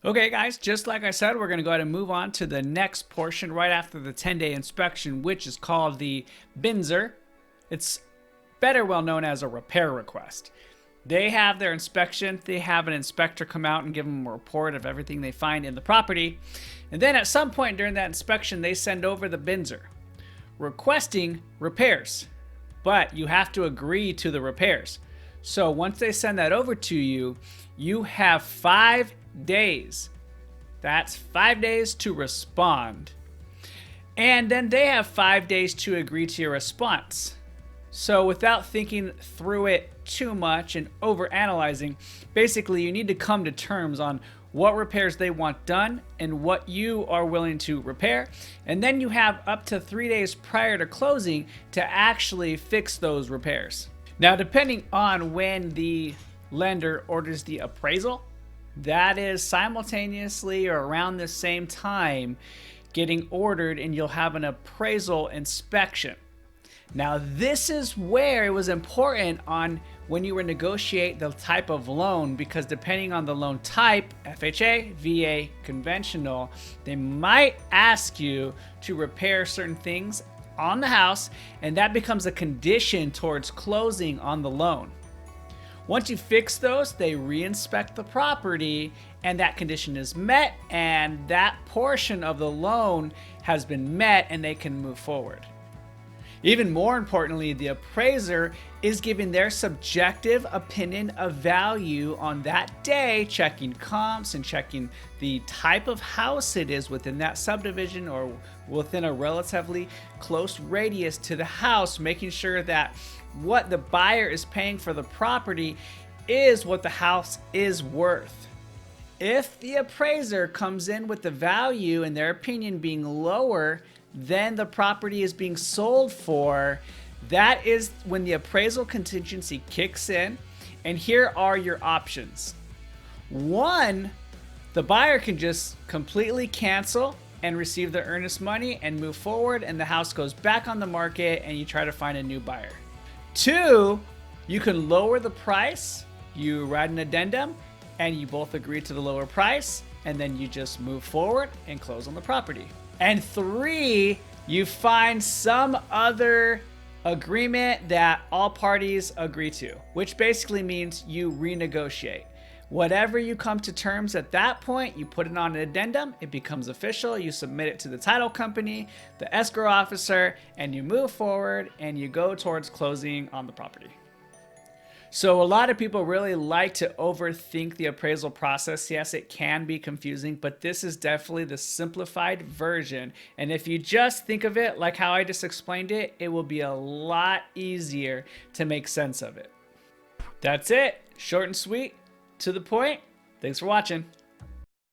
Okay, guys, just like I said, we're going to go ahead and move on to the next portion right after the 10-day inspection, which is called the BINSR. It's better well known as a repair request. They have their inspection. They have an inspector come out and give them a report of everything they find in the property. And then at some point during that inspection, they send over the BINSR requesting repairs. But you have to agree to the repairs. So once they send that over to you, you have 5 days. That's 5 days to respond. And then they have 5 days to agree to your response. So without thinking through it too much and over analyzing, basically you need to come to terms on what repairs they want done and what you are willing to repair. And then you have up to 3 days prior to closing to actually fix those repairs. Now, depending on when the lender orders the appraisal, that is simultaneously or around the same time getting ordered, and you'll have an appraisal inspection. Now, this is where it was important on when you were negotiate the type of loan, because depending on the loan type, FHA, VA, conventional, they might ask you to repair certain things on the house, and that becomes a condition towards closing on the loan. Once you fix those, they re-inspect the property and that condition is met, and that portion of the loan has been met and they can move forward. Even more importantly, the appraiser is giving their subjective opinion of value on that day, checking comps and checking the type of house it is within that subdivision or within a relatively close radius to the house, making sure that what the buyer is paying for the property is what the house is worth. If the appraiser comes in with the value in their opinion being lower than the property is being sold for, that is when the appraisal contingency kicks in. And here are your options. One, the buyer can just completely cancel and receive the earnest money and move forward, and the house goes back on the market and you try to find a new buyer. Two, you can lower the price, you write an addendum, and you both agree to the lower price, and then you just move forward and close on the property. And three, you find some other agreement that all parties agree to, which basically means you renegotiate. Whatever you come to terms at that point, you put it on an addendum, it becomes official, you submit it to the title company, the escrow officer, and you move forward and you go towards closing on the property. So a lot of people really like to overthink the appraisal process. Yes, it can be confusing, but this is definitely the simplified version. And if you just think of it like how I just explained it, it will be a lot easier to make sense of it. That's it. Short and sweet, to the point. Thanks for watching.